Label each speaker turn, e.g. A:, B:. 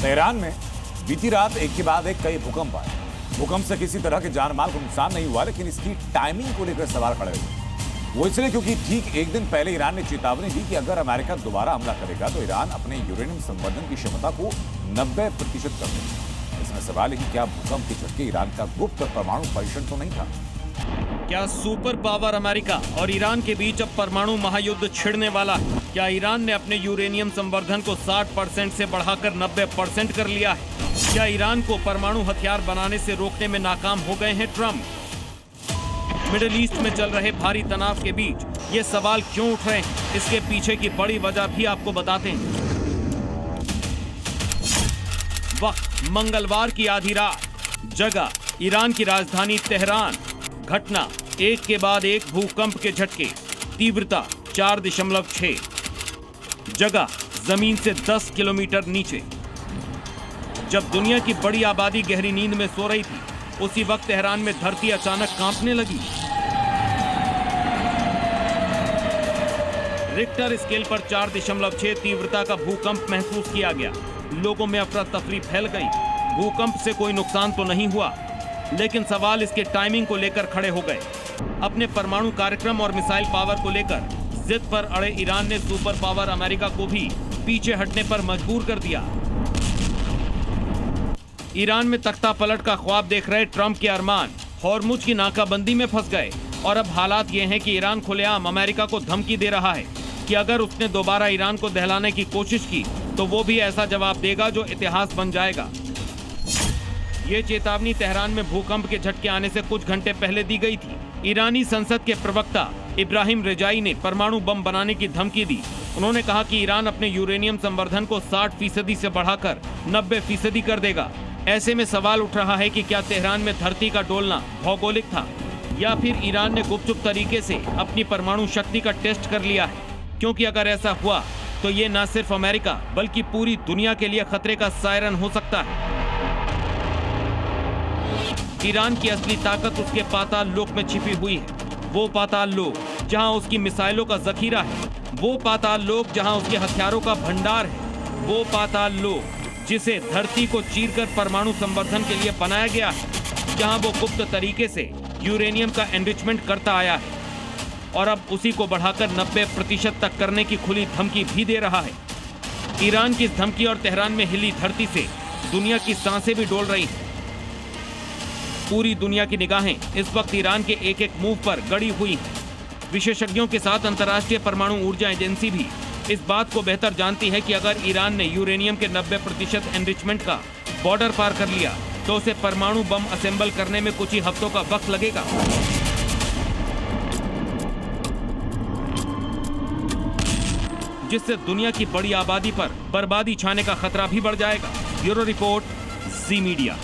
A: Tehran में बीती रात एक के बाद एक कई भूकंप आए। भूकंप से किसी तरह के जान माल को नुकसान नहीं हुआ, लेकिन इसकी टाइमिंग को लेकर सवाल खड़े हुए। वो इसलिए क्योंकि ठीक एक दिन पहले ईरान ने चेतावनी दी कि अगर अमेरिका दोबारा हमला करेगा तो ईरान अपने यूरेनियम संवर्धन की क्षमता को 90% कर देगा। इसमें सवाल है कि क्या भूकंप के झटके ईरान का गुप्त परमाणु परीक्षण तो नहीं था?
B: क्या सुपर पावर अमेरिका और ईरान के बीच अब परमाणु महायुद्ध छिड़ने वाला है? क्या ईरान ने अपने यूरेनियम संवर्धन को 60% से बढ़ाकर 90% कर लिया है? क्या ईरान को परमाणु हथियार बनाने से रोकने में नाकाम हो गए हैं ट्रंप? मिडिल ईस्ट में चल रहे भारी तनाव के बीच ये सवाल क्यों उठ रहे हैं, इसके पीछे की बड़ी वजह भी आपको बताते हैं। वक्त मंगलवार की आधी रात, जगह ईरान की राजधानी तेहरान। घटना एक के बाद एक भूकंप के झटके, तीव्रता 4.6, जगह जमीन से 10 किलोमीटर नीचे। जब दुनिया की बड़ी आबादी गहरी नींद में सो रही थी, उसी वक्त तेहरान में धरती अचानक कांपने लगी। रिक्टर स्केल पर 4.6 तीव्रता का भूकंप महसूस किया गया। लोगों में अफरा तफरी फैल गई। भूकंप से कोई नुकसान तो नहीं हुआ, लेकिन सवाल इसके टाइमिंग को लेकर खड़े हो गए। अपने परमाणु कार्यक्रम और मिसाइल पावर को लेकर जिद पर अड़े ईरान ने सुपर पावर अमेरिका को भी पीछे हटने पर मजबूर कर दिया। ईरान में तख्ता पलट का ख्वाब देख रहे ट्रंप के अरमान हॉर्मुज की नाकाबंदी में फंस गए और अब हालात ये हैं कि ईरान खुलेआम अमेरिका को धमकी दे रहा है कि अगर उसने दोबारा ईरान को दहलाने की कोशिश की तो वो भी ऐसा जवाब देगा जो इतिहास बन जाएगा। ये चेतावनी तेहरान में भूकंप के झटके आने से कुछ घंटे पहले दी गई थी। ईरानी संसद के प्रवक्ता इब्राहिम रेजाई ने परमाणु बम बनाने की धमकी दी। उन्होंने कहा कि ईरान अपने यूरेनियम संवर्धन को 60% से बढ़ाकर 90% कर देगा। ऐसे में सवाल उठ रहा है कि क्या तेहरान में धरती का डोलना भौगोलिक था या फिर ईरान ने गुपचुप तरीके से अपनी परमाणु शक्ति का टेस्ट कर लिया है? क्योंकि अगर ऐसा हुआ तो ये न सिर्फ अमेरिका बल्कि पूरी दुनिया के लिए खतरे का सायरन हो सकता है। ईरान की असली ताकत उसके पाताल लोक में छिपी हुई है। वो पाताल लोक जहां उसकी मिसाइलों का जखीरा है, वो पाताल लोक जहां उसके हथियारों का भंडार है, वो पाताल लोक जिसे धरती को चीरकर परमाणु संवर्धन के लिए बनाया गया है, जहां वो गुप्त तरीके से यूरेनियम का एनरिचमेंट करता आया है और अब उसी को बढ़ाकर 90% तक करने की खुली धमकी भी दे रहा है। ईरान की इस धमकी और तेहरान में हिली धरती से दुनिया की सांसें भी डोल रही हैं। पूरी दुनिया की निगाहें इस वक्त ईरान के एक एक मूव पर गड़ी हुई हैं। विशेषज्ञों के साथ अंतर्राष्ट्रीय परमाणु ऊर्जा एजेंसी भी इस बात को बेहतर जानती है कि अगर ईरान ने यूरेनियम के 90% एनरिचमेंट का बॉर्डर पार कर लिया तो उसे परमाणु बम असेंबल करने में कुछ ही हफ्तों का वक्त लगेगा। जिससे दुनिया की बड़ी आबादी पर बर्बादी छाने का खतरा भी बढ़ जाएगा। ब्यूरो रिपोर्ट, जी मीडिया।